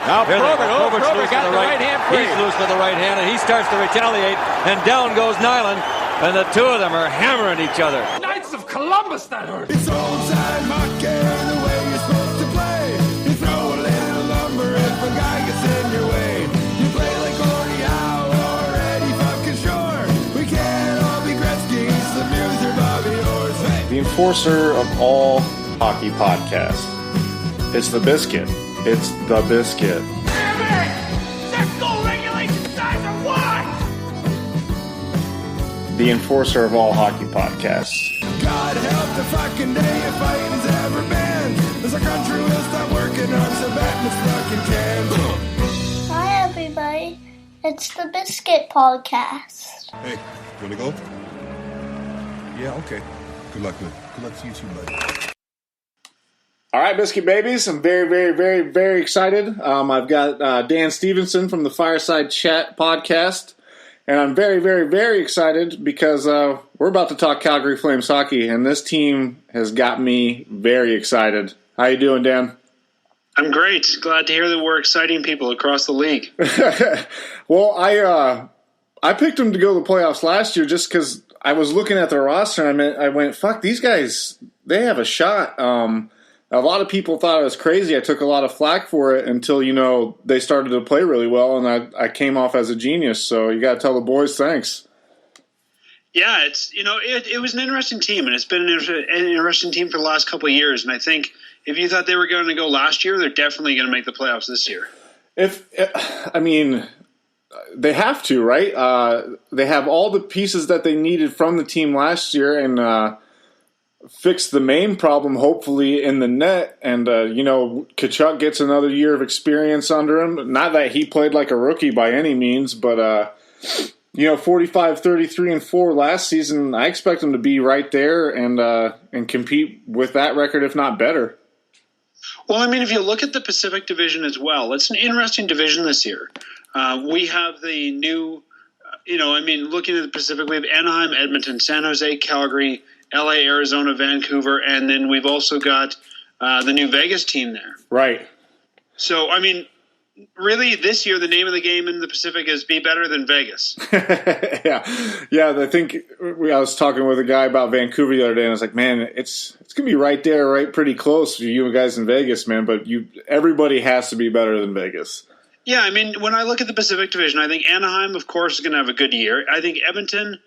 Now Probert got the right hand free. He's loose with the right hand, and he starts to retaliate, and down goes Nyland, and the two of them are hammering each other. Knights of Columbus, that hurt. It's old-time hockey, the way you're supposed to play. You throw a little lumber if a guy gets in your way. You play like Gordie Howe or Eddie fucking Shore. We can't all be Gretzky's, the Muse or Bobby Orr's. Hey. The enforcer of all hockey podcasts. It's the Biscuit. It's the Biscuit. Damn it! That goal regulation size of what? The enforcer of all hockey podcasts. God help the fucking day if fighting's ever banned. As our country will stop working on Sabatmas fucking cans. Hi everybody, it's the Biscuit Podcast. Hey, you wanna go? Yeah, okay. Good luck, man. Good luck to you too, buddy. All right, Biscuit Babies. I'm very, very, very, very excited. I've got Dan Stephenson from the Fireside Chat Podcast. And I'm very, very, very excited because we're about to talk Calgary Flames hockey, and this team has got me very excited. How you doing, Dan? I'm great. Glad to hear that we're exciting people across the league. Well, I picked them to go to the playoffs last year just because I was looking at their roster, and I went, fuck, these guys, they have a shot. A lot of people thought I was crazy. I took a lot of flack for it until, they started to play really well, and I came off as a genius. So you got to tell the boys thanks. Yeah, it was an interesting team, and it's been an interesting team for the last couple of years. And I think if you thought they were going to go last year, they're definitely going to make the playoffs this year. They have to, right? They have all the pieces that they needed from the team last year, and fix the main problem, hopefully, in the net. And, Tkachuk gets another year of experience under him. Not that he played like a rookie by any means, but, 45, 33, and 4 last season, I expect him to be right there and compete with that record, if not better. Well, if you look at the Pacific Division as well, it's an interesting division this year. We have the new, looking at the Pacific, we have Anaheim, Edmonton, San Jose, Calgary, LA, Arizona, Vancouver, and then we've also got the new Vegas team there. Right. So, really, this year, the name of the game in the Pacific is be better than Vegas. Yeah. I think I was talking with a guy about Vancouver the other day, and I was like, man, it's going to be right there, right pretty close for you guys in Vegas, man, but everybody has to be better than Vegas. Yeah, when I look at the Pacific Division, I think Anaheim, of course, is going to have a good year. I think Edmonton,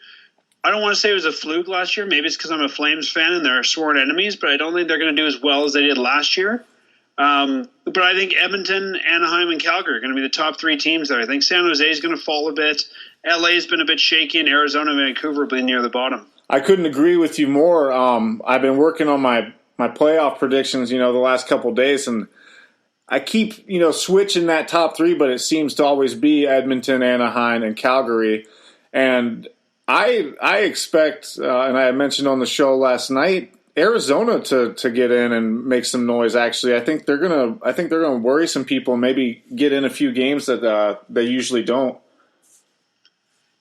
I don't want to say it was a fluke last year. Maybe it's because I'm a Flames fan and they're sworn enemies, but I don't think they're going to do as well as they did last year. But I think Edmonton, Anaheim, and Calgary are going to be the top 3 teams there. I think San Jose is going to fall a bit. LA has been a bit shaky, and Arizona and Vancouver will be near the bottom. I couldn't agree with you more. I've been working on my playoff predictions, the last couple of days, and I keep, switching that top 3, but it seems to always be Edmonton, Anaheim, and Calgary. And I expect, and I mentioned on the show last night, Arizona to get in and make some noise. Actually, I think they're gonna worry some people and maybe get in a few games that they usually don't.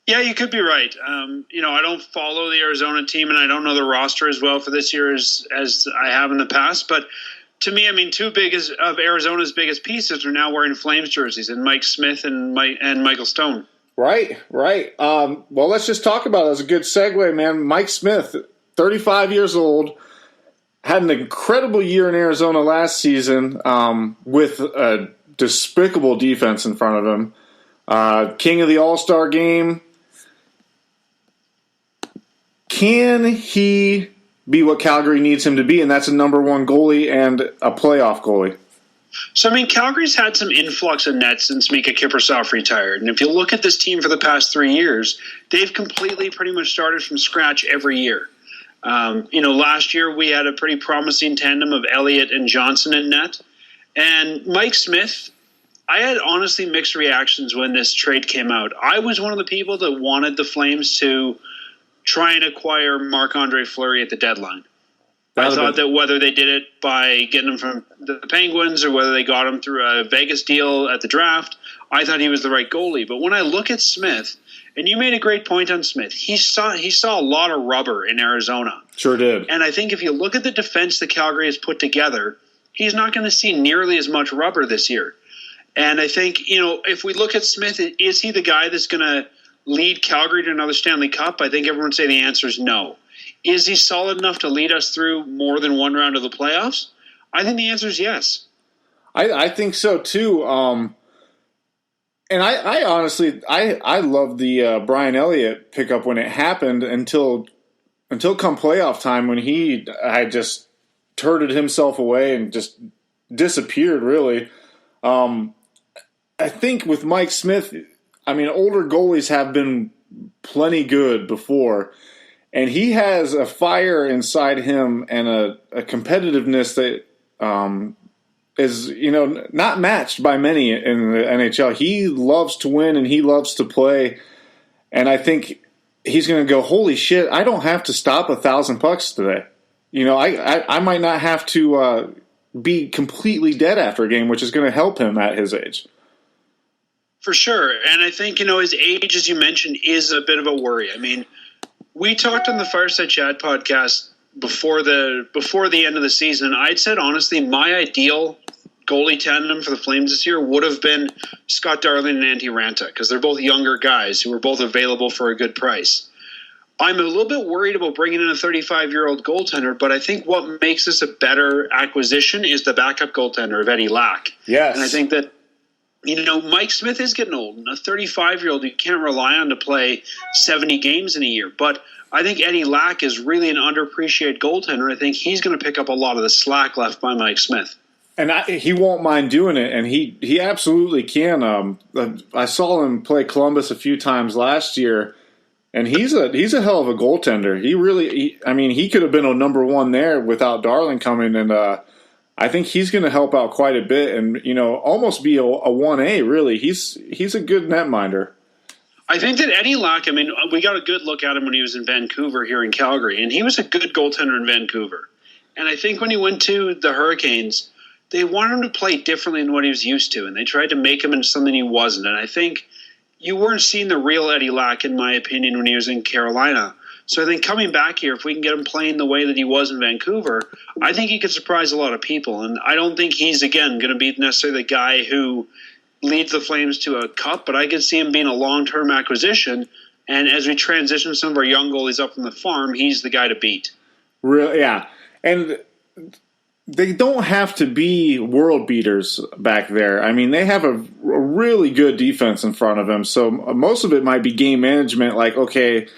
Yeah, you could be right. I don't follow the Arizona team, and I don't know the roster as well for this year as I have in the past. But to me, 2 of Arizona's biggest pieces are now wearing Flames jerseys, and Mike Smith and Michael Stone. Right. Well, let's just talk about it as a good segue, man. Mike Smith, 35 years old, had an incredible year in Arizona last season with a despicable defense in front of him. King of the All-Star game. Can he be what Calgary needs him to be? And that's a number 1 goalie and a playoff goalie. So, Calgary's had some influx of net since Mika Kiprusoff retired. And if you look at this team for the past 3 years, they've completely pretty much started from scratch every year. Last year we had a pretty promising tandem of Elliott and Johnson in net. And Mike Smith, I had honestly mixed reactions when this trade came out. I was one of the people that wanted the Flames to try and acquire Marc-Andre Fleury at the deadline. I thought that whether they did it by getting him from the Penguins or whether they got him through a Vegas deal at the draft, I thought he was the right goalie. But when I look at Smith, and you made a great point on Smith, he saw a lot of rubber in Arizona. Sure did. And I think if you look at the defense that Calgary has put together, he's not going to see nearly as much rubber this year. And I think, if we look at Smith, is he the guy that's going to lead Calgary to another Stanley Cup? I think everyone would say the answer is no. Is he solid enough to lead us through more than one round of the playoffs? I think the answer is yes. I think so too. And I honestly, I love the Brian Elliott pickup when it happened until come playoff time when he had just turted himself away and just disappeared, really. I think with Mike Smith, older goalies have been plenty good before, and he has a fire inside him and a competitiveness that is, not matched by many in the NHL. He loves to win and he loves to play, and I think he's going to go, holy shit, I don't have to stop 1,000 pucks today. I might not have to be completely dead after a game, which is going to help him at his age. For sure. And I think, his age, as you mentioned, is a bit of a worry. We talked on the Fireside Chat podcast before the end of the season. I'd said, honestly, my ideal goalie tandem for the Flames this year would have been Scott Darling and Antti Ranta, because they're both younger guys who were both available for a good price. I'm a little bit worried about bringing in a 35-year-old goaltender, but I think what makes this a better acquisition is the backup goaltender of Eddie Lack. Yes. And I think that, Mike Smith is getting old, and a 35-year-old you can't rely on to play 70 games in a year. But I think Eddie Lack is really an underappreciated goaltender. I think he's going to pick up a lot of the slack left by Mike Smith. And he won't mind doing it, and he absolutely can. I saw him play Columbus a few times last year, and he's a hell of a goaltender. He could have been a number one there without Darling coming, and I think he's going to help out quite a bit, and almost be a 1A. Really, he's a good netminder. I think that Eddie Lack, we got a good look at him when he was in Vancouver here in Calgary, and he was a good goaltender in Vancouver. And I think when he went to the Hurricanes, they wanted him to play differently than what he was used to, and they tried to make him into something he wasn't. And I think you weren't seeing the real Eddie Lack, in my opinion, when he was in Carolina. So I think coming back here, if we can get him playing the way that he was in Vancouver, I think he could surprise a lot of people. And I don't think he's, again, going to be necessarily the guy who leads the Flames to a cup, but I could see him being a long-term acquisition. And as we transition some of our young goalies up from the farm, he's the guy to beat. Really, yeah. And they don't have to be world beaters back there. They have a really good defense in front of them. So most of it might be game management, like, okay,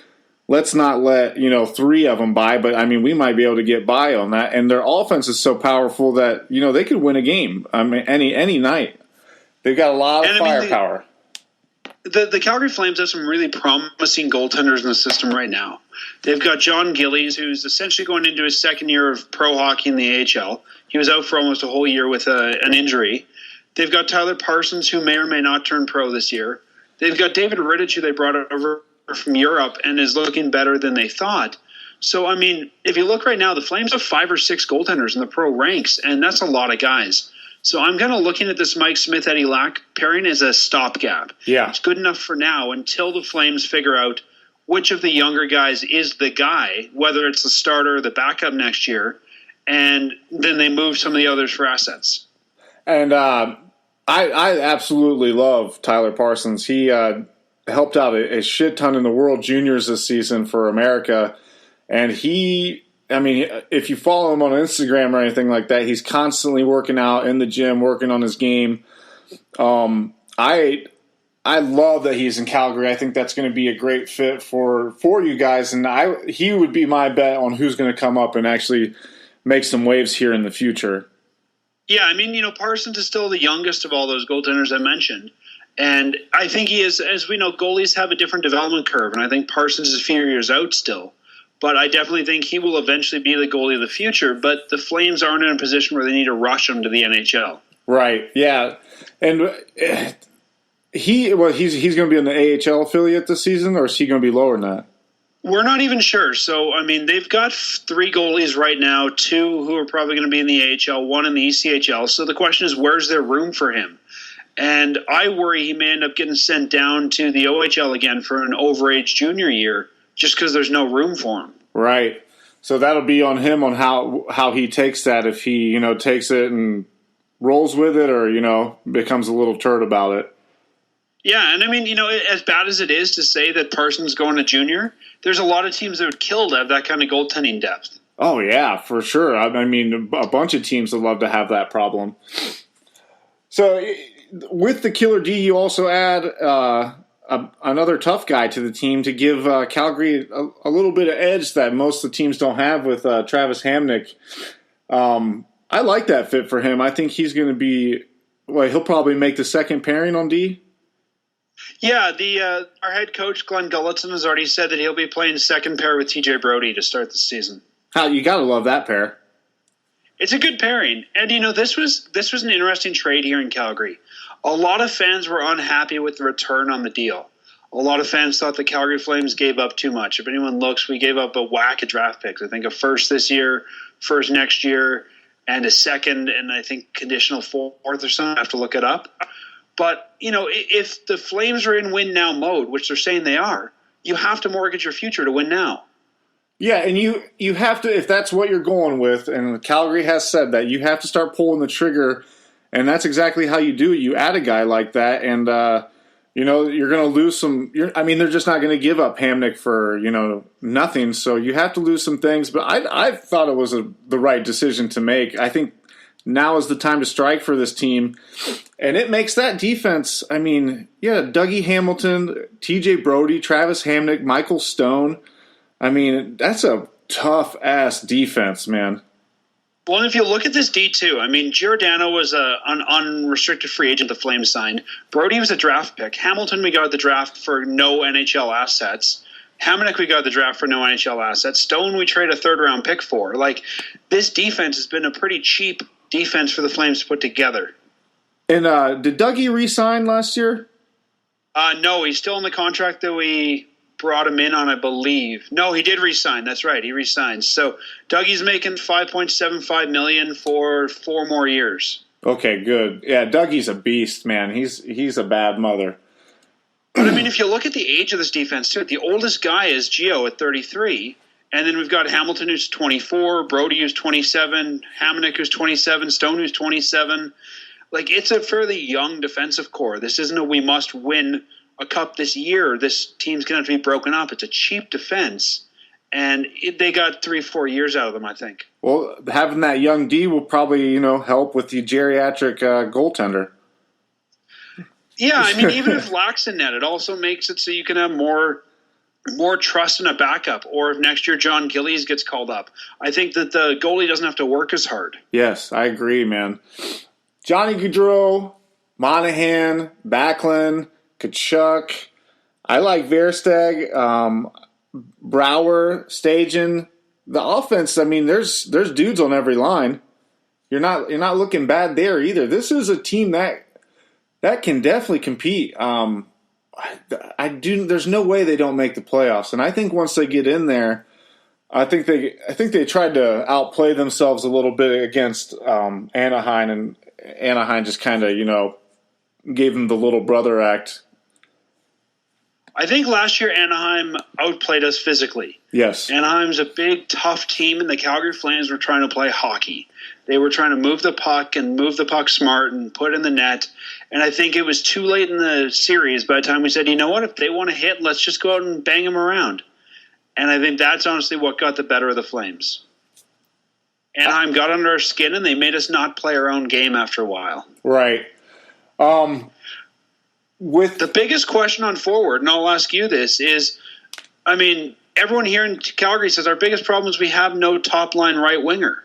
let's not let, 3 of them by, but we might be able to get by on that. And their offense is so powerful that, they could win a game. Any night. They've got a lot of firepower. The Calgary Flames have some really promising goaltenders in the system right now. They've got John Gillies, who's essentially going into his second year of pro hockey in the AHL. He was out for almost a whole year with an injury. They've got Tyler Parsons, who may or may not turn pro this year. They've got David Rittich, who they brought over from Europe and is looking better than they thought. So, if you look right now, the Flames have 5 or 6 goaltenders in the pro ranks, and that's a lot of guys. So I'm kind of looking at this Mike Smith, Eddie Lack pairing as a stopgap. Yeah. It's good enough for now until the Flames figure out which of the younger guys is the guy, whether it's the starter or the backup next year, and then they move some of the others for assets. And I absolutely love Tyler Parsons. He helped out a shit ton in the World Juniors this season for America, and if you follow him on Instagram or anything like that, he's constantly working out in the gym, working on his game. I love that he's in Calgary. I think that's going to be a great fit for you guys, and he would be my bet on who's going to come up and actually make some waves here in the future. Yeah, Parsons is still the youngest of all those goaltenders I mentioned. And I think he is, as we know, goalies have a different development curve, and I think Parsons is a few years out still. But I definitely think he will eventually be the goalie of the future. But the Flames aren't in a position where they need to rush him to the NHL. Right. Yeah. And he's going to be in the AHL affiliate this season, or is he going to be lower than that? We're not even sure. So, they've got 3 goalies right now, 2 who are probably going to be in the AHL, 1 in the ECHL. So the question is, where's there room for him? And I worry he may end up getting sent down to the OHL again for an overage junior year, just because there's no room for him. Right. So that'll be on him on how he takes that. If he, takes it and rolls with it or, becomes a little turd about it. Yeah, and I mean, as bad as it is to say that Parsons going to junior, there's a lot of teams that would kill to have that kind of goaltending depth. Oh, yeah, for sure. I mean, a bunch of teams would love to have that problem. So with the Killer D, you also add another tough guy to the team to give Calgary a little bit of edge that most of the teams don't have with Travis Hamnick. I like that fit for him. I think he's going to be he'll probably make the second pairing on D. Yeah, our head coach, Glenn Gulletson, has already said that he'll be playing second pair with TJ Brody to start the season. You got to love that pair. It's a good pairing. And, this was an interesting trade here in Calgary. A lot of fans were unhappy with the return on the deal. A lot of fans thought the Calgary Flames gave up too much. If anyone looks, we gave up a whack of draft picks. I think a first this year, first next year, and a second, and I think conditional fourth or something. I have to look it up. But, if the Flames are in win-now mode, which they're saying they are, you have to mortgage your future to win now. Yeah, and you have to, if that's what you're going with, and Calgary has said that, you have to start pulling the trigger, and that's exactly how you do it. You add a guy like that, and, you're going to lose some – they're just not going to give up Hamnick for, nothing, so you have to lose some things. But I thought it was the right decision to make. I think now is the time to strike for this team. And it makes that defense, Dougie Hamilton, TJ Brody, Travis Hamnick, Michael Stone. That's a tough-ass defense, man. Well, and if you look at this D2, Giordano was an unrestricted free agent the Flames signed. Brody was a draft pick. Hamilton we got the draft for no NHL assets. Hamnick we got the draft for no NHL assets. Stone we traded a third-round pick for. This defense has been a pretty cheap defense for the Flames to put together. And did Dougie re-sign last year? No, he's still in the contract that we brought him in on, I believe. No, he did re-sign. That's right, he re-signed. So Dougie's making $5.75 million for 4 more years. Okay, good. Yeah, Dougie's a beast, man. He's a bad mother. But if you look at the age of this defense too, the oldest guy is Gio at 33. And then we've got Hamilton, who's 24, Brody, who's 27, Hamnick, who's 27, Stone, who's 27. It's a fairly young defensive core. This isn't a we must win a cup this year. This team's going to have to be broken up. It's a cheap defense. And they got 3-4 years out of them, I think. Well, having that young D will probably, help with the geriatric goaltender. Yeah, even if Lack's in net, it also makes it so you can have more trust in a backup, or if next year John Gillies gets called up. I think that the goalie doesn't have to work as hard. Yes, I agree, man. Johnny Gaudreau, Monahan, Backlund, Kachuk. I like Versteg, Brouwer, Stajan. The offense, there's dudes on every line. You're not looking bad there either. This is a team that can definitely compete. There's no way they don't make the playoffs, and I think once they get in there, I think they tried to outplay themselves a little bit against Anaheim, and Anaheim just kind of gave them the little brother act. I think last year Anaheim outplayed us physically. Yes, Anaheim's a big, tough team, and the Calgary Flames were trying to play hockey. They were trying to move the puck and move the puck smart and put it in the net. And I think it was too late in the series by the time we said, you know what, if they want to hit, let's just go out and bang them around. And I think that's honestly what got the better of the Flames. Anaheim got under our skin, and they made us not play our own game after a while. Right. With the biggest question on forward, and I'll ask you this, is, everyone here in Calgary says our biggest problem is we have no top-line right winger.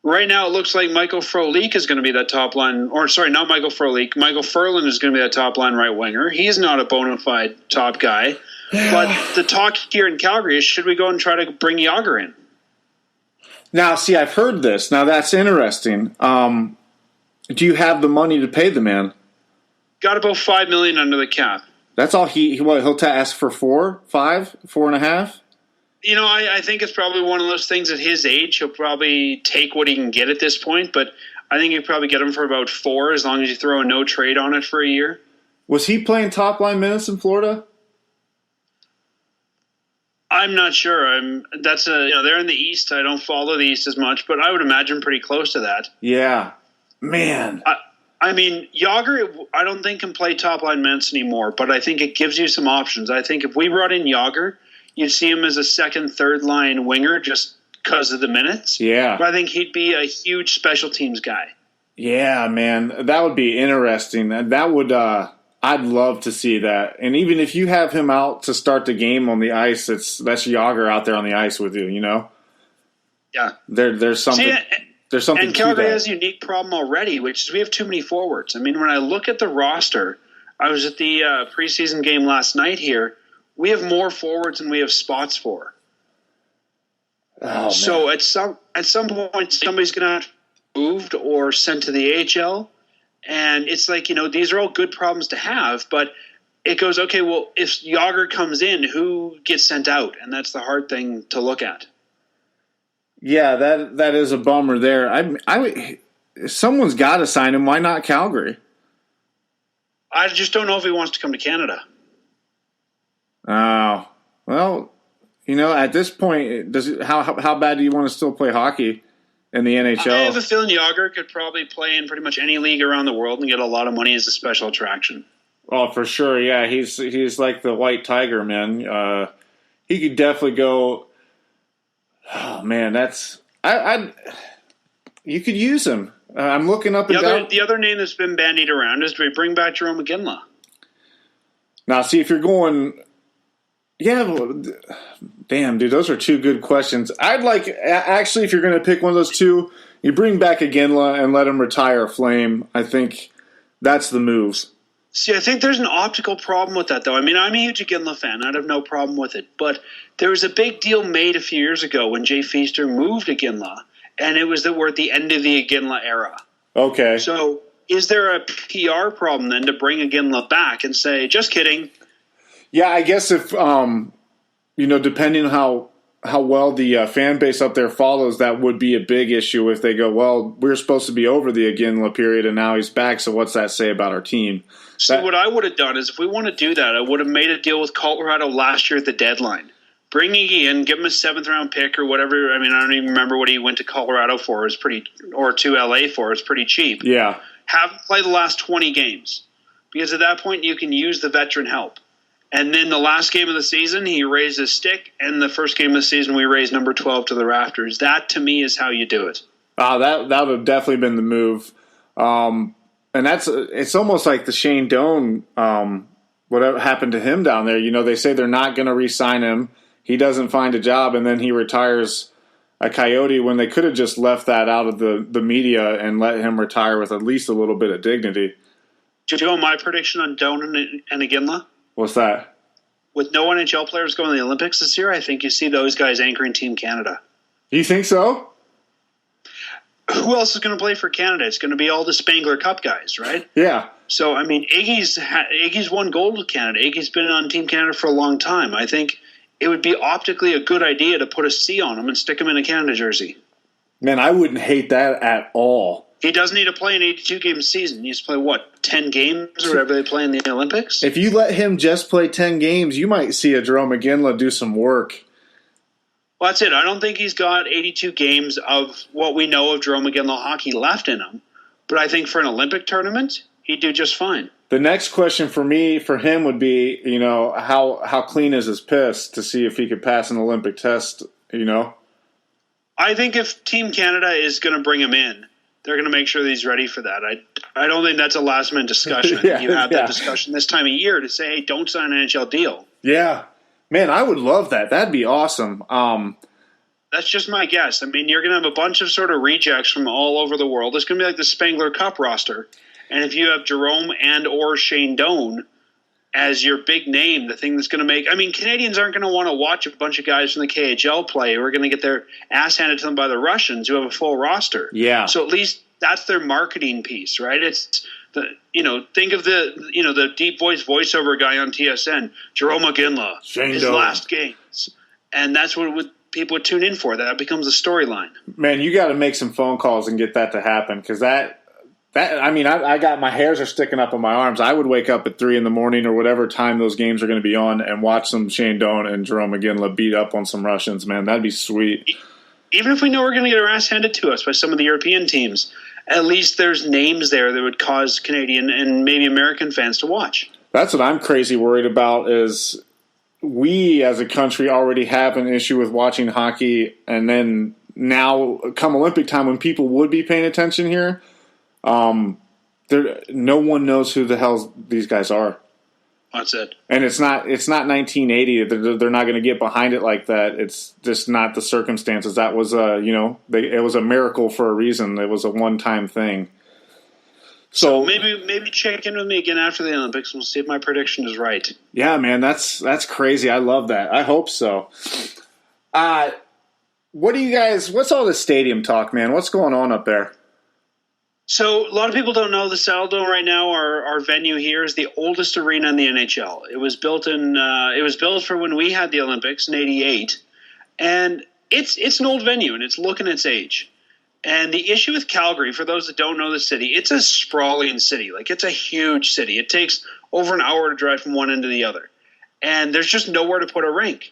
Right now, it looks like Michael Frolik is going to be that top line, or sorry, not Michael Frolik. Michael Furlan is going to be that top line right winger. He's not a bona fide top guy. But the talk here in Calgary is, should we go and try to bring Jágr in? Now, see, I've heard this. Now, that's interesting. Do you have the money to pay the man? Got about $5 million under the cap. That's all he'll ask for 4, 5, 4.5? I think it's probably one of those things at his age. He'll probably take what he can get at this point, but I think you probably get him for about 4 as long as you throw a no trade on it for a year. Was he playing top line minutes in Florida? I'm not sure. They're in the East. I don't follow the East as much, but I would imagine pretty close to that. Yeah. Man. I mean, Yager, I don't think can play top-line minutes anymore, but I think it gives you some options. I think if we brought in Yager, you'd see him as a second, third-line winger just because of the minutes. Yeah. But I think he'd be a huge special teams guy. Yeah, man. That would be interesting. That would I'd love to see that. And even if you have him out to start the game on the ice, that's Yager out there on the ice with you, you know? Yeah. There's something there's something and to Calgary that. has a unique problem already, which is we have too many forwards. I mean, when I look at the roster, I was at the preseason game last night here. We have more forwards than we have spots for. Oh, so man. at some point, somebody's going to have to be moved or sent to the AHL. And it's like, these are all good problems to have, but it goes, okay, well, if Yager comes in, who gets sent out? And that's the hard thing to look at. Yeah, that is a bummer there. Someone's got to sign him. Why not Calgary? I just don't know if he wants to come to Canada. Oh, well, at this point, how bad do you want to still play hockey in the NHL? I have a feeling Yager could probably play in pretty much any league around the world and get a lot of money as a special attraction. Oh, for sure. Yeah, he's like the white tiger, man. He could definitely go. Oh man, you could use him. I'm looking up and down. The other name that's been bandied around is, do we bring back Jarome Iginla? Now, see if you're going. Yeah, well, damn, dude, those are two good questions. I'd like actually, if you're going to pick one of those two, you bring back Iginla and let him retire a Flame. I think that's the move. See, I think there's an optical problem with that, though. I mean, I'm a huge Iginla fan. I'd have no problem with it. But there was a big deal made a few years ago when Jay Feaster moved Iginla, and it was that we're at the end of the Iginla era. Okay. So is there a PR problem then to bring Iginla back and say, just kidding? Yeah, I guess if, depending on how well the fan base up there follows, that would be a big issue if they go, well, we're supposed to be over the Iginla period and now he's back, so what's that say about our team? So what I would have done is if we want to do that, I would have made a deal with Colorado last year at the deadline. Bring Iggy in, give him a 7th-round pick or whatever. I mean, I don't even remember what he went to Colorado for. It was or to LA for. It's pretty cheap. Yeah. Have him play the last 20 games. Because at that point, you can use the veteran help. And then the last game of the season, he raised his stick, and the first game of the season, we raised number 12 to the rafters. That, to me, is how you do it. That would have definitely been the move. And it's almost like the Shane Doan, whatever happened to him down there. They say they're not going to re-sign him. He doesn't find a job, and then he retires a Coyote when they could have just left that out of the media and let him retire with at least a little bit of dignity. Do you know my prediction on Doan and Iginla? What's that? With no NHL players going to the Olympics this year, I think you see those guys anchoring Team Canada. You think so? Who else is going to play for Canada? It's going to be all the Spangler Cup guys, right? Yeah. So, I mean, Iggy's won gold with Canada. Iggy's been on Team Canada for a long time. I think it would be optically a good idea to put a C on him and stick him in a Canada jersey. Man, I wouldn't hate that at all. He doesn't need to play an 82-game season. He needs to play, 10 games or whatever they play in the Olympics? If you let him just play 10 games, you might see a Jarome Iginla do some work. Well, that's it. I don't think he's got 82 games of what we know of Jarome Iginla hockey left in him. But I think for an Olympic tournament, he'd do just fine. The next question for him would be, how clean is his piss to see if he could pass an Olympic test, I think if Team Canada is going to bring him in, they're going to make sure that he's ready for that. I don't think that's a last-minute discussion. You have that discussion this time of year to say, hey, don't sign an NHL deal. Yeah. Man, I would love that. That'd be awesome. That's just my guess. I mean, you're going to have a bunch of sort of rejects from all over the world. It's going to be like the Spangler Cup roster. And if you have Jarome and or Shane Doan as your big name, the thing that's going to make – I mean, Canadians aren't going to want to watch a bunch of guys from the KHL play who are going to get their ass handed to them by the Russians who have a full roster. Yeah. So at least that's their marketing piece, right? It's the think of the deep voice voiceover guy on TSN, Jarome Iginla, his last games. And that's what people would tune in for. That becomes a storyline. Man, you got to make some phone calls and get that to happen because I got my hairs are sticking up on my arms. I would wake up at 3 a.m. or whatever time those games are going to be on and watch some Shane Doan and Jarome Iginla beat up on some Russians, man. That'd be sweet. Even if we know we're going to get our ass handed to us by some of the European teams, at least there's names there that would cause Canadian and maybe American fans to watch. That's what I'm crazy worried about is we as a country already have an issue with watching hockey, and then now come Olympic time when people would be paying attention here, no one knows who the hell these guys are. That's it. And it's not 1980. They're not going to get behind it like that. It's just not the circumstances. That was it was a miracle for a reason. It was a one-time thing. So maybe check in with me again after the Olympics. We'll see if my prediction is right. Yeah, man, that's crazy. I love that. I hope so. What do you guys? What's all this stadium talk, man? What's going on up there? So a lot of people don't know the Saddledome right now. Our venue here is the oldest arena in the NHL. It was built for when we had the Olympics in '88, and it's an old venue and it's looking its age. And the issue with Calgary, for those that don't know the city, it's a sprawling city. Like, it's a huge city. It takes over an hour to drive from one end to the other, and there's just nowhere to put a rink.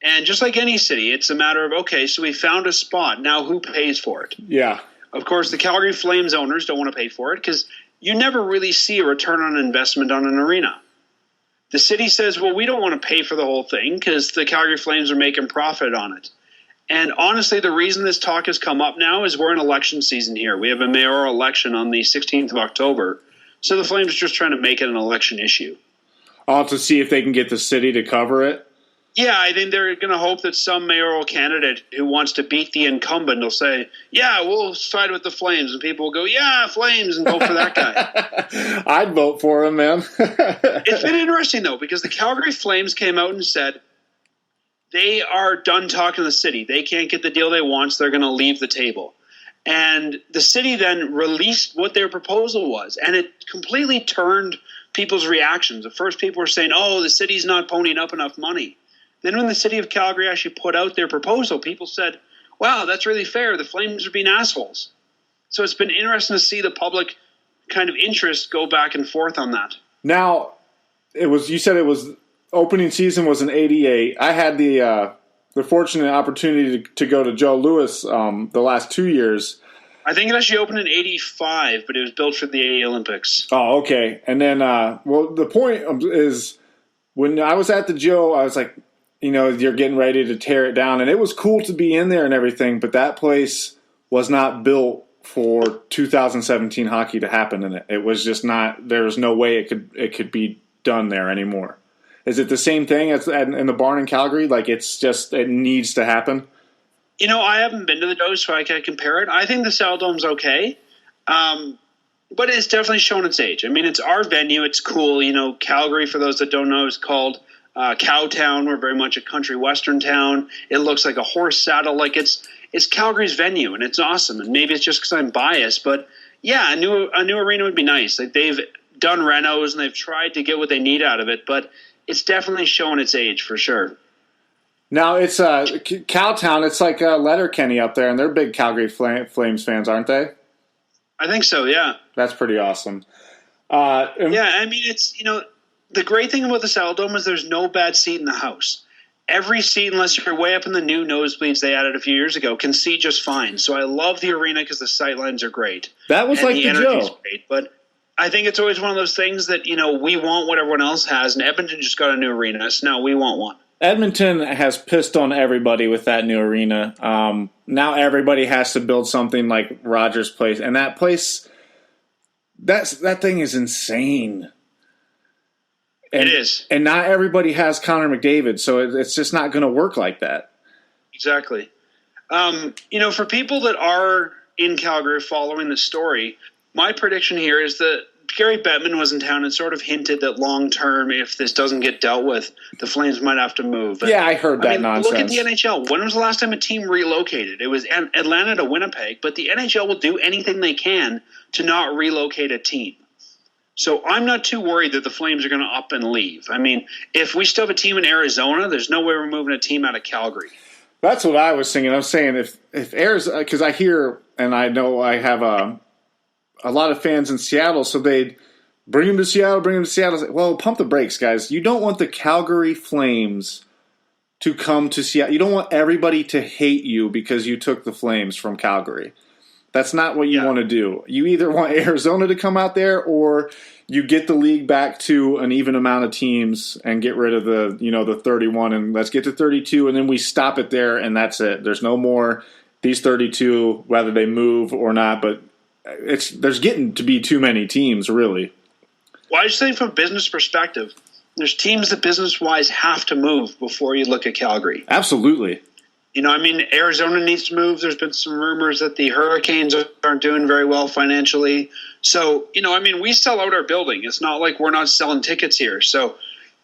And just like any city, it's a matter of, okay, so we found a spot. Now who pays for it? Yeah. Of course, the Calgary Flames owners don't want to pay for it because you never really see a return on investment on an arena. The city says, well, we don't want to pay for the whole thing because the Calgary Flames are making profit on it. And honestly, the reason this talk has come up now is we're in election season here. We have a mayoral election on the 16th of October. So the Flames are just trying to make it an election issue. To see if they can get the city to cover it? Yeah, I think they're going to hope that some mayoral candidate who wants to beat the incumbent will say, yeah, we'll side with the Flames. And people will go, yeah, Flames, and vote for that guy. I'd vote for him, man. It's been interesting, though, because the Calgary Flames came out and said they are done talking to the city. They can't get the deal they want, so they're going to leave the table. And the city then released what their proposal was, and it completely turned people's reactions. At first, people were saying, oh, the city's not ponying up enough money. Then when the city of Calgary actually put out their proposal, people said, wow, that's really fair. The Flames are being assholes. So it's been interesting to see the public kind of interest go back and forth on that. Now, you said it was opening season was in '88. I had the fortunate opportunity to go to Joe Louis the last 2 years. I think it actually opened in '85, but it was built for the '80 Olympics. Oh, okay. And then, the point is when I was at the Joe, I was like, you're getting ready to tear it down. And it was cool to be in there and everything, but that place was not built for 2017 hockey to happen in it. It was just not – there was no way it could be done there anymore. Is it the same thing as in the barn in Calgary? Like, it's just – it needs to happen? I haven't been to the Joe, so I can't compare it. I think the Saddledome's okay. But it's definitely shown its age. I mean, it's our venue. It's cool. Calgary, for those that don't know, is called – Cowtown. We're very much a country western town. It looks like a horse saddle. Like it's Calgary's venue, and it's awesome. And maybe it's just because I'm biased, but yeah, a new arena would be nice. Like, they've done renos and they've tried to get what they need out of it, but it's definitely showing its age for sure. Now it's Cowtown. It's like Letterkenny up there, and they're big Calgary Flames fans, aren't they? I think so. Yeah, that's pretty awesome. I mean, it's the great thing about the Saddledome is there's no bad seat in the house. Every seat, unless you're way up in the new nosebleeds they added a few years ago, can see just fine. So I love the arena because the sight lines are great. That was like the Joe. Great, but I think it's always one of those things that, we want what everyone else has, and Edmonton just got a new arena, so now we want one. Edmonton has pissed on everybody with that new arena. Now everybody has to build something like Rogers Place, and that place, that thing is insane. It is. And not everybody has Connor McDavid, so it's just not going to work like that. Exactly. For people that are in Calgary following the story, my prediction here is that Gary Bettman was in town and sort of hinted that long-term, if this doesn't get dealt with, the Flames might have to move. Yeah, I heard that nonsense. Look at the NHL. When was the last time a team relocated? It was Atlanta to Winnipeg, but the NHL will do anything they can to not relocate a team. So I'm not too worried that the Flames are going to up and leave. I mean, if we still have a team in Arizona, there's no way we're moving a team out of Calgary. That's what I was thinking. I was saying if Arizona, because I hear and I know I have a lot of fans in Seattle, so they'd bring them to Seattle. Well, pump the brakes, guys. You don't want the Calgary Flames to come to Seattle. You don't want everybody to hate you because you took the Flames from Calgary. That's not what you want to do. You either want Arizona to come out there, or you get the league back to an even amount of teams and get rid of the 31, and let's get to 32, and then we stop it there, and that's it. There's no more these 32, whether they move or not. But there's getting to be too many teams, really. Well, I just think from a business perspective, there's teams that business-wise have to move before you look at Calgary. Absolutely. Arizona needs to move. There's been some rumors that the Hurricanes aren't doing very well financially. So, we sell out our building. It's not like we're not selling tickets here. So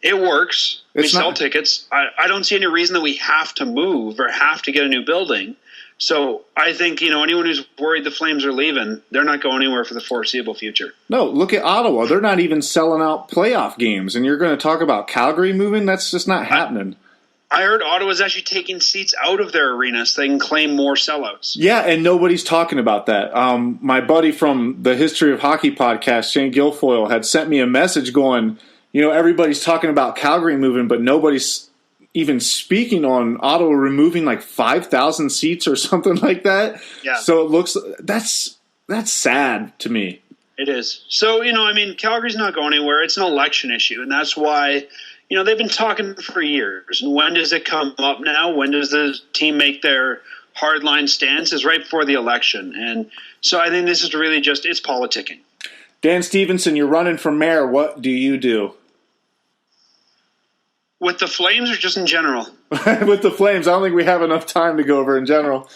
it works. We sell tickets. I don't see any reason that we have to move or have to get a new building. So I think, anyone who's worried the Flames are leaving, they're not going anywhere for the foreseeable future. No, look at Ottawa. They're not even selling out playoff games. And you're going to talk about Calgary moving? That's just not happening. I heard Ottawa's actually taking seats out of their arena so they can claim more sellouts. Yeah, and nobody's talking about that. My buddy from the History of Hockey podcast, Shane Guilfoyle, had sent me a message going, everybody's talking about Calgary moving, but nobody's even speaking on Ottawa removing like 5,000 seats or something like that. Yeah. So it looks that's sad to me. It is. So, Calgary's not going anywhere. It's an election issue, and that's why they've been talking for years. And when does it come up now? When does the team make their hardline stance? Is right before the election. And so I think this is really it's politicking. Dan Stephenson, you're running for mayor. What do you do? With the Flames or just in general? With the Flames. I don't think we have enough time to go over in general.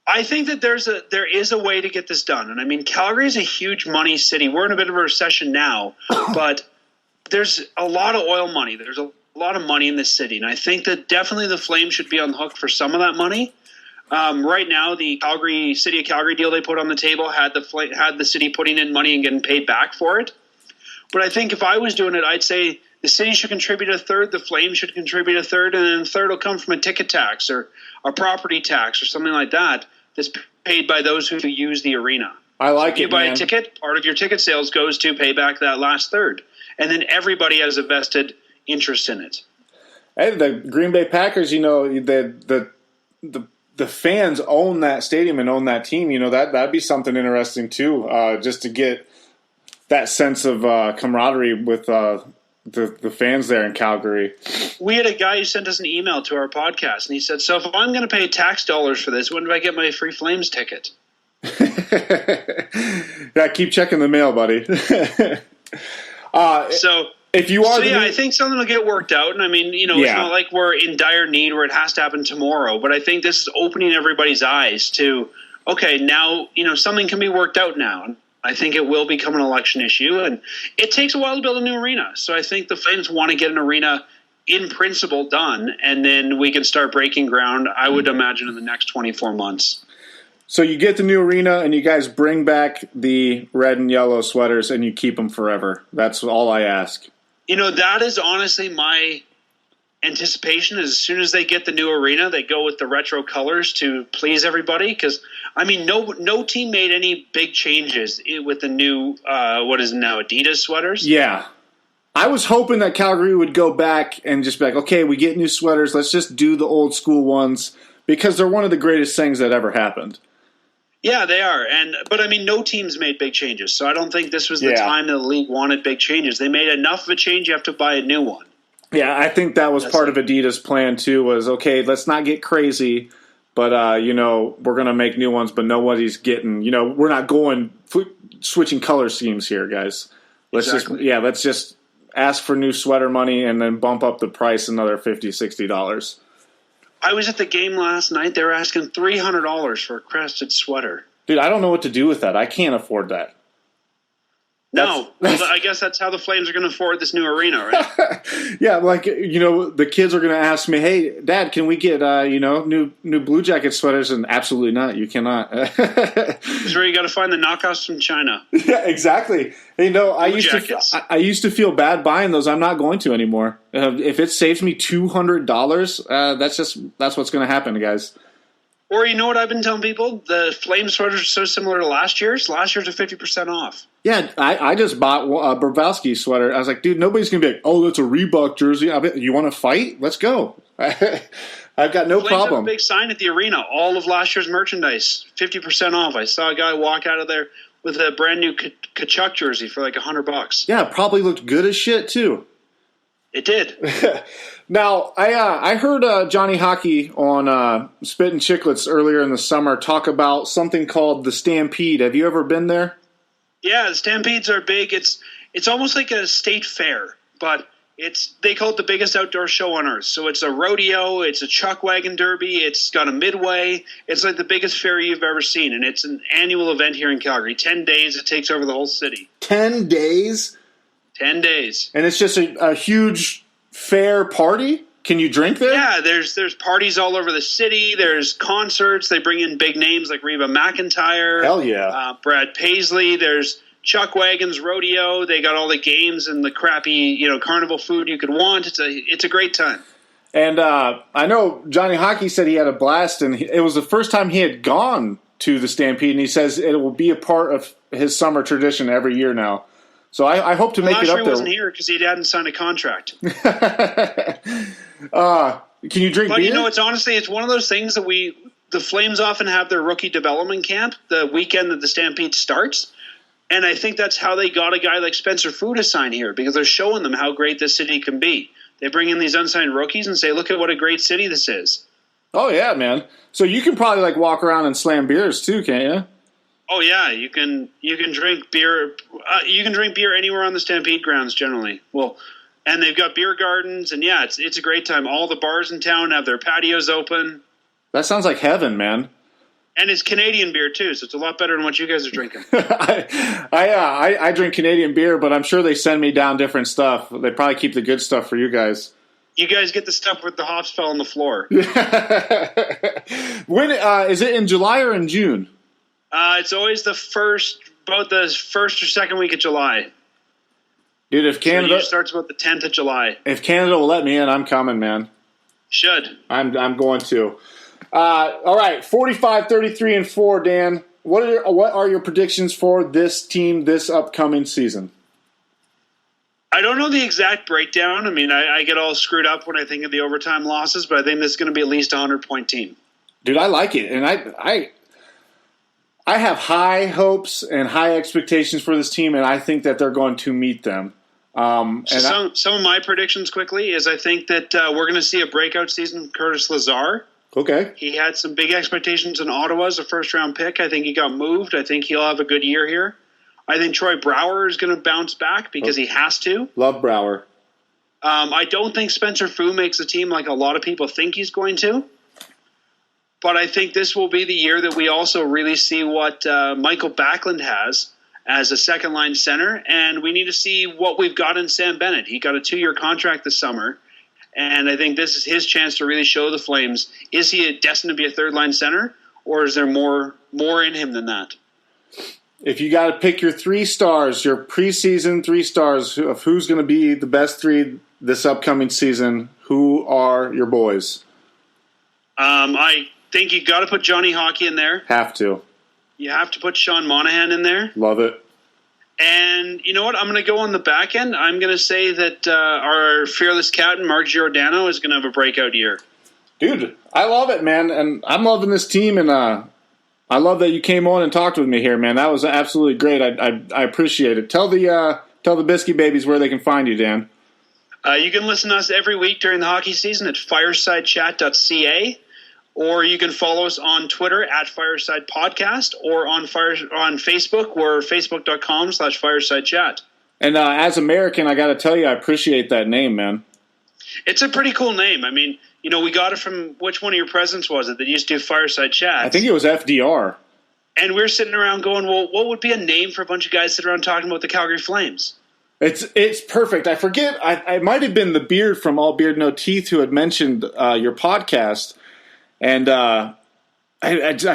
I think that there is a way to get this done. And Calgary is a huge money city. We're in a bit of a recession now, but there's a lot of oil money. There's a lot of money in this city. And I think that definitely the Flames should be on the hook for some of that money. Right now, the City of Calgary deal they put on the table had the city putting in money and getting paid back for it. But I think if I was doing it, I'd say the city should contribute a third, the Flames should contribute a third, and then a third will come from a ticket tax or a property tax or something like that that's paid by those who use the arena. I like if you buy a ticket, part of your ticket sales goes to pay back that last third. And then everybody has a vested interest in it. Hey, the Green Bay Packers, the fans own that stadium and own that team. That'd be something interesting too, just to get that sense of camaraderie with the fans there in Calgary. We had a guy who sent us an email to our podcast, and he said, so if I'm going to pay tax dollars for this, when do I get my free Flames ticket? Yeah, keep checking the mail, buddy. If you are, I think something will get worked out. And it's not like we're in dire need where it has to happen tomorrow. But I think this is opening everybody's eyes to, okay, now something can be worked out now. I think it will become an election issue, and it takes a while to build a new arena. So I think the Flames want to get an arena in principle done, and then we can start breaking ground, I would imagine, in the next 24 months. So you get the new arena, and you guys bring back the red and yellow sweaters, and you keep them forever. That's all I ask. That is honestly my anticipation. Is as soon as they get the new arena, they go with the retro colors to please everybody. Because no team made any big changes with the new what is now Adidas sweaters. Yeah, I was hoping that Calgary would go back and just be like, okay, we get new sweaters. Let's just do the old school ones because they're one of the greatest things that ever happened. Yeah, they are. But no teams made big changes. So I don't think this was the time that the league wanted big changes. They made enough of a change, you have to buy a new one. Yeah, I think that was part of Adidas' plan, too, was, okay, let's not get crazy, but, we're going to make new ones, but nobody's getting, we're not switching color schemes here, guys. Let's just ask for new sweater money and then bump up the price another $50, $60. I was at the game last night. They were asking $300 for a crested sweater. Dude, I don't know what to do with that. I can't afford that. No, I guess that's how the Flames are going to afford this new arena, right? Yeah, the kids are going to ask me, "Hey, Dad, can we get new Blue Jacket sweaters?" And absolutely not, you cannot. This is where you got to find the knockoffs from China. Yeah, exactly. I used to feel bad buying those. I'm not going to anymore. If it saves me $200, that's what's going to happen, guys. Or you know what I've been telling people? The Flame sweaters are so similar to last year's. Last year's are 50% off. Yeah, I just bought a Bobrovsky sweater. I was like, dude, nobody's going to be like, oh, that's a Reebok jersey. You want to fight? Let's go. I've got no Flames have problem. a big sign at the arena. All of last year's merchandise, 50% off. I saw a guy walk out of there with a brand new Kachuk jersey for like $100. Yeah, probably looked good as shit too. It did. Now, I heard Johnny Hockey on Spit and Chicklets earlier in the summer talk about something called the Stampede. Have you ever been there? Yeah, the Stampedes are big. It's almost like a state fair, but they call it the biggest outdoor show on earth. So it's a rodeo, it's a chuck wagon derby, it's got a midway. It's like the biggest fair you've ever seen, and it's an annual event here in Calgary. 10 days, it takes over the whole city. 10 days? 10 days. And it's just a huge fair party? Can you drink there? Yeah, there's parties all over the city. There's concerts. They bring in big names like Reba McEntire. Hell yeah. Brad Paisley. There's chuck wagons, rodeo. They got all the games and the crappy, carnival food you could want. It's a great time. And I know Johnny Hockey said he had a blast, and it was the first time he had gone to the Stampede, and he says it will be a part of his summer tradition every year now. So I hope to make it up there. Last year he wasn't here because he hadn't signed a contract. Can you drink beer? But it's one of those things that the Flames often have their rookie development camp the weekend that the Stampede starts. And I think that's how they got a guy like Spencer Fu to sign here, because they're showing them how great this city can be. They bring in these unsigned rookies and say, look at what a great city this is. Oh, yeah, man. So you can probably walk around and slam beers too, can't you? Oh yeah, you can drink beer. You can drink beer anywhere on the Stampede grounds generally. Well, and they've got beer gardens, and yeah, it's a great time. All the bars in town have their patios open. That sounds like heaven, man. And it's Canadian beer too, so it's a lot better than what you guys are drinking. I drink Canadian beer, but I'm sure they send me down different stuff. They probably keep the good stuff for you guys. You guys get the stuff with the hops fell on the floor. When is it in July or in June? It's always about the first or second week of July. Dude, if Canada starts about the 10th of July. If Canada will let me in, I'm coming, man. Should. I'm going to. All right, 45, 33, and 4, Dan. What are your predictions for this team this upcoming season? I don't know the exact breakdown. I mean, I get all screwed up when I think of the overtime losses, but I think this is going to be at least a 100-point team. Dude, I like it, and I have high hopes and high expectations for this team, and I think that they're going to meet them. Some of my predictions quickly is I think that we're going to see a breakout season from Curtis Lazar. Okay. He had some big expectations in Ottawa as a first-round pick. I think he got moved. I think he'll have a good year here. I think Troy Brouwer is going to bounce back because he has to. Love Brouwer. I don't think Spencer Fu makes the team like a lot of people think he's going to. But I think this will be the year that we also really see what Michael Backlund has as a second-line center, and we need to see what we've got in Sam Bennett. He got a 2-year contract this summer, and I think this is his chance to really show the Flames, is he destined to be a third-line center, or is there more in him than that? If you got to pick your 3 stars, your preseason 3 stars of who's going to be the best 3 this upcoming season, who are your boys? I think you got to put Johnny Hockey in there. Have to. You have to put Sean Monahan in there. Love it. And you know what? I'm going to go on the back end. I'm going to say that our fearless captain, Mark Giordano, is going to have a breakout year. Dude, I love it, man. And I'm loving this team, and I love that you came on and talked with me here, man. That was absolutely great. I appreciate it. Tell the Biscuit Babies where they can find you, Dan. You can listen to us every week during the hockey season at firesidechat.ca. Or you can follow us on Twitter at Fireside Podcast, or on Facebook, we're facebook.com/firesidechat. And as American, I got to tell you, I appreciate that name, man. It's a pretty cool name. I mean, we got it from, which one of your presidents was it that used to do Fireside Chat? I think it was FDR. And we're sitting around going, well, what would be a name for a bunch of guys sitting around talking about the Calgary Flames? It's perfect. I forget. I might have been the Beard from All Beard No Teeth who had mentioned your podcast. And I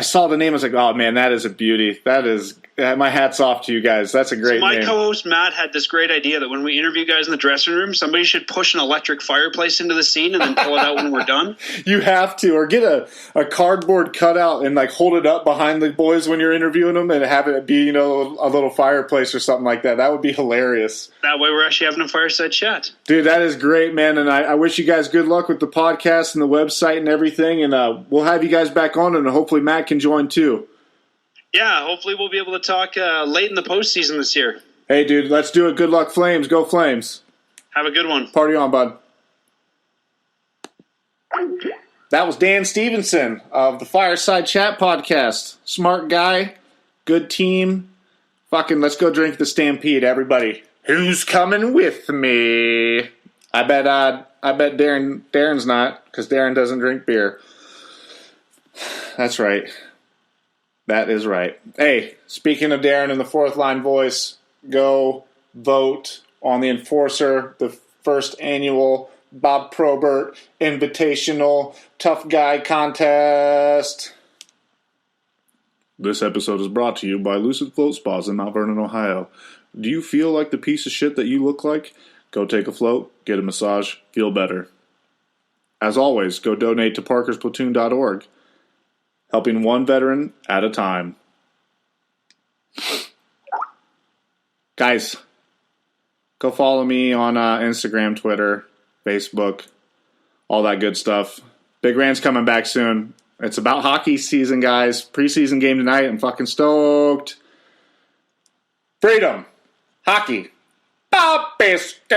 saw the name. I was like, "Oh man, that is a beauty. That is my hat's off to you guys. That's a great My name. co-host Matt had this great idea that when we interview guys in the dressing room, somebody should push an electric fireplace into the scene and then pull it out when we're done. You have to, or get a cardboard cutout and like hold it up behind the boys when you're interviewing them, and have it be, a little fireplace or something like that. That would be hilarious. That way, we're actually having a fireside chat. Dude, that is great, man. And I wish you guys good luck with the podcast and the website and everything. And we'll have you guys back on, and hopefully Matt can join too. Yeah, hopefully we'll be able to talk late in the postseason this year. Hey, dude, let's do it. Good luck, Flames. Go Flames. Have a good one. Party on, bud. That was Dan Stephenson of the Fireside Chat Podcast. Smart guy, good team. Fucking let's go drink the Stampede, everybody. Who's coming with me? I bet Darren's not, because Darren doesn't drink beer. That's right. That is right. Hey, speaking of Darren and the fourth line voice, go vote on the Enforcer, the first annual Bob Probert Invitational Tough Guy Contest. This episode is brought to you by Lucid Float Spas in Mount Vernon, Ohio. Do you feel like the piece of shit that you look like? Go take a float, get a massage, feel better. As always, go donate to parkersplatoon.org. Helping one veteran at a time. Guys, go follow me on Instagram, Twitter, Facebook, all that good stuff. Big Rand's coming back soon. It's about hockey season, guys. Preseason game tonight. I'm fucking stoked. Freedom. Hockey. Bob Biscuit.